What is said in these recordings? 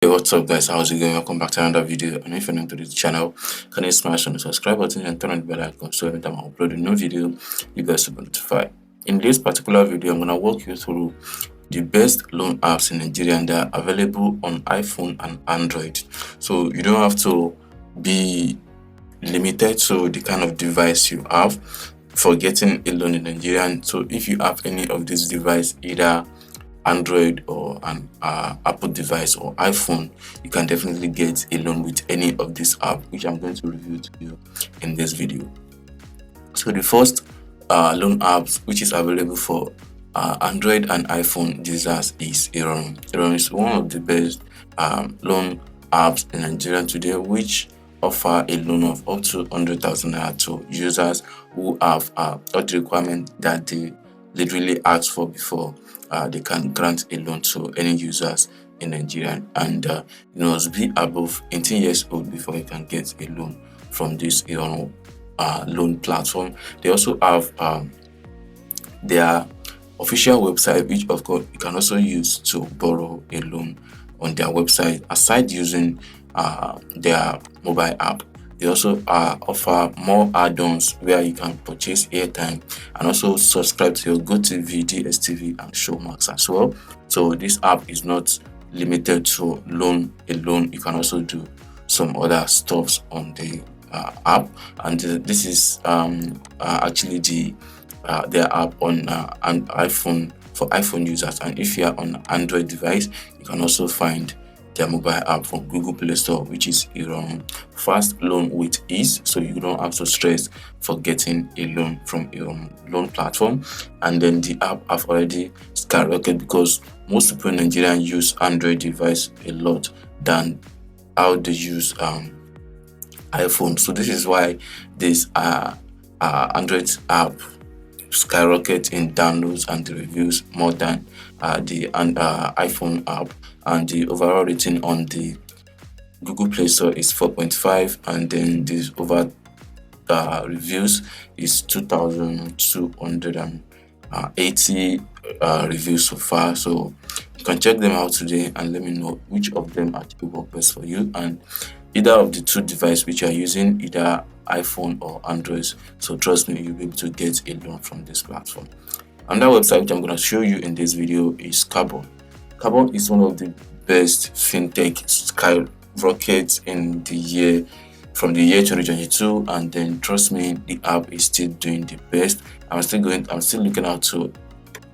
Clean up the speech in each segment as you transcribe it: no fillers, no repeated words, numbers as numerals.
Hey, what's up, guys? How's it going? Welcome back to another video. And if you're new to this channel, can you smash on the subscribe button and turn on the bell icon so every time I upload a new video, you guys will be notified. In this particular video, I'm gonna walk you through the best loan apps in Nigeria, and they're available on iPhone and Android. So you don't have to be limited to the kind of device you have for getting a loan in Nigeria. And so if you have any of these devices, either Android or an Apple device or iPhone, you can definitely get a loan with any of these apps, which I'm going to review to you in this video. So the first loan apps which is available for Android and iPhone users is Iron. Iron is one of the best loan apps in Nigeria today, which offer a loan of up to 100,000 naira to users who have all the requirements that they literally ask for before they can grant a loan to any users in Nigeria. And you must be above 18 years old before you can get a loan from this loan platform. They also have their official website, which of course you can also use to borrow a loan on their website aside using their mobile app. They also offer more add-ons where you can purchase airtime and also subscribe to your GoTV, DSTV, and Showmax as well. So this app is not limited to loan alone. You can also do some other stuffs on the app, and this is actually their app on an iPhone for iPhone users. And if you are on an Android device, you can also find their mobile app from Google Play Store, which is Iron Fast Loan with Ease, so you don't have to stress for getting a loan from Iron loan platform. And then the app have already skyrocketed because most people in Nigeria use Android device a lot than how they use iPhone. So this is why this Android app skyrocket in downloads and the reviews more than the iPhone app. And the overall rating on the Google Play Store is 4.5, and then this over reviews is 2,280 reviews so far. So you can check them out today and let me know which of them actually work best for you, and either of the two devices which you are using, either iPhone or Android. So trust me, you'll be able to get a loan from this platform. Another website which I'm going to show you in this video is Carbon. Carbon is one of the best fintech skyrockets in the year from the year 2022, and then trust me, the app is still doing the best. I'm still looking out to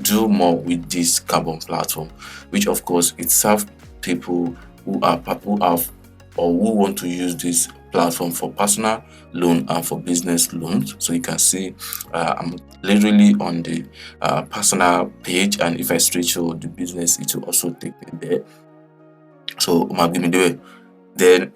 do more with this Carbon platform, which of course it serves people who have or who want to use this platform for personal loan and for business loans. So you can see I'm literally on the personal page, and if I switch to the business, it will also take me there. So then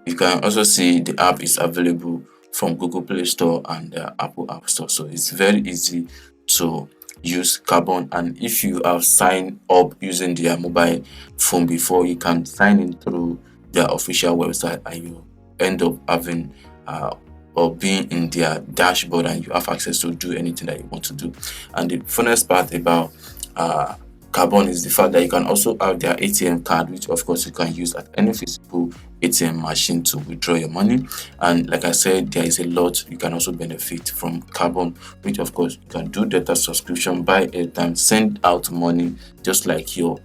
you can also see the app is available from Google Play Store and Apple App Store. So it's very easy to use Carbon, and if you have signed up using their mobile phone before, you can sign in through their official website, and you end up having or being in their dashboard, and you have access to do anything that you want to do. And the funnest part about Carbon is the fact that you can also have their ATM card, which of course you can use at any physical ATM machine to withdraw your money. And like I said, there is a lot you can also benefit from Carbon, which of course you can do data subscription, buy airtime, send out money just like your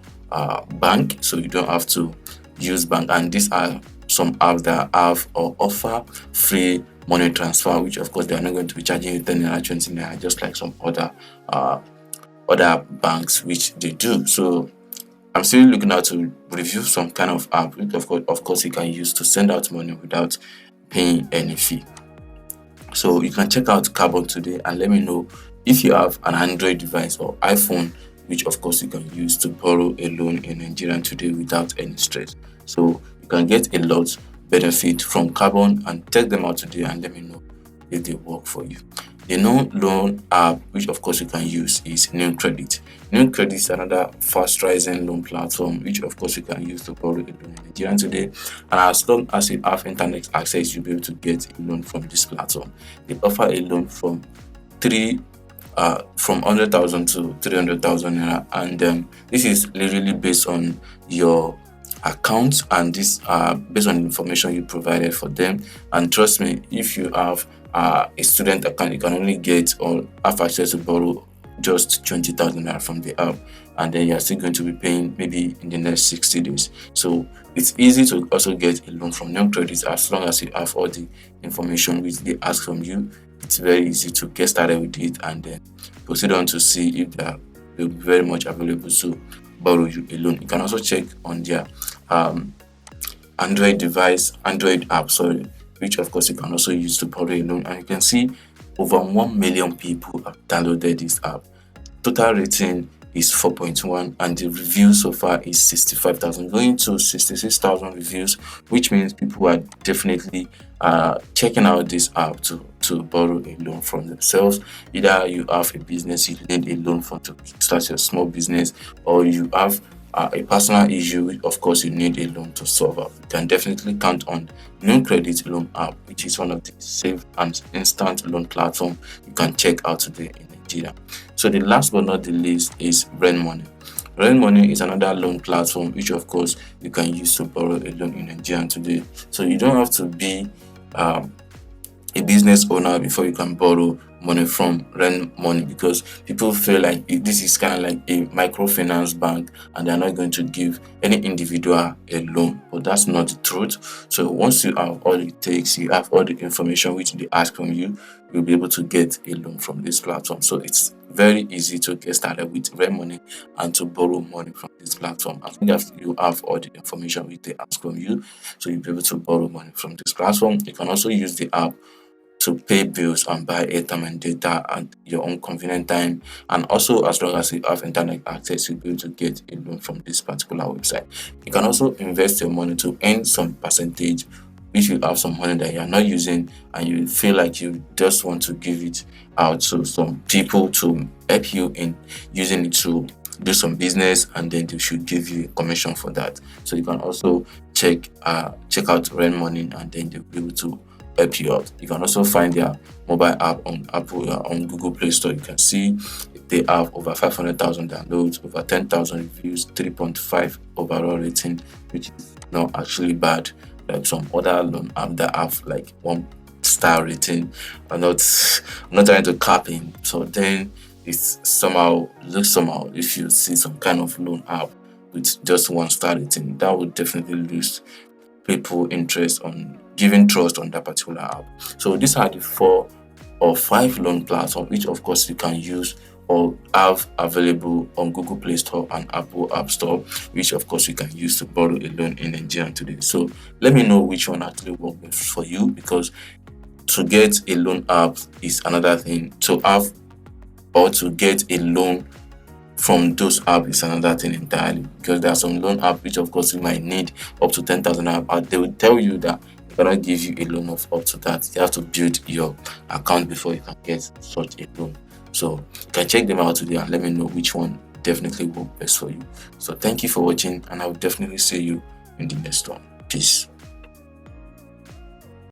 bank, so you don't have to use bank. And these are some apps that have or offer free money transfer, which of course they are not going to be charging you 10 naira, 20 naira, just like some other banks which they do. So I'm still looking out to review some kind of app which of course you can use to send out money without paying any fee. So you can check out Carbon today and let me know if you have an Android device or iPhone, which of course you can use to borrow a loan in Nigeria today without any stress. So you can get a lot benefit from Carbon, and check them out today and let me know if they work for you. The loan app which of course you can use is New Credit. New Credit is another fast rising loan platform which of course you can use to borrow a loan in Nigeria today, and as long as you have internet access, you'll be able to get a loan from this platform. They offer a loan from 100,000 to 300,000 naira, and this is literally based on your account, and this based on the information you provided for them. And trust me, if you have a student account, you can only get or have access to borrow just 20,000 naira from the app, and then you're still going to be paying maybe in the next 60 days. So it's easy to also get a loan from New Credit as long as you have all the information which they ask from you. It's very easy to get started with it and then proceed on to see if they'll be very much available to borrow you a loan. You can also check on their um, Android app, sorry, which of course you can also use to borrow a loan. And you can see over 1 million people have downloaded this app. Total rating is 4.1 and the reviews so far is 65,000, going to 66,000 reviews, which means people are definitely checking out this app to borrow a loan from themselves. Either you have a business, you need a loan from to start your small business, or you have a personal issue, of course, you need a loan to solve up. You can definitely count on New Credit Loan app, which is one of the safe and instant loan platform you can check out today in Nigeria. So the last but not the least is Rent Money. Rent Money is another loan platform which, of course, you can use to borrow a loan in Nigeria today. So you don't have to be a business owner before you can borrow money from Rent Money, because people feel like this is kind of like a microfinance bank and they're not going to give any individual a loan, but that's not the truth. So once you have all it takes, you have all the information which they ask from you, you'll be able to get a loan from this platform. So it's very easy to get started with Rent Money and to borrow money from this platform. As long as you have all the information which they ask from you, so you'll be able to borrow money from this platform. You can also use the app to pay bills and buy airtime and data at your own convenient time. And also, as long as you have internet access, you'll be able to get a loan from this particular website. You can also invest your money to earn some percentage. If you have some money that you are not using and you feel like you just want to give it out to some people to help you in using it to do some business, and then they should give you a commission for that. So you can also check out Rent Money, and then they'll be able to help you out. You can also find their mobile app on Apple on Google Play Store. You can see they have over 500,000 downloads, over 10,000 reviews, 3.5 overall rating, which is not actually bad like some other loan app that have like 1 star rating. I'm not trying to cap in. So then it's looks somehow if you see some kind of loan app with just 1 star rating, that would definitely lose people interest on giving trust on that particular app. So these are the 4 or 5 loan platforms which of course you can use or have available on Google Play Store and Apple App Store, which of course you can use to borrow a loan in Nigeria today. So let me know which one actually works for you, because to get a loan app is another thing. To have or to get a loan from those apps is another thing entirely, because there are some loan apps which of course you might need up to 10,000 naira. They will tell you that they cannot give you a loan of up to that. You have to build your account before you can get such a loan. So you can check them out today and let me know which one definitely work best for you. So thank you for watching, and I will definitely see you in the next one. Peace.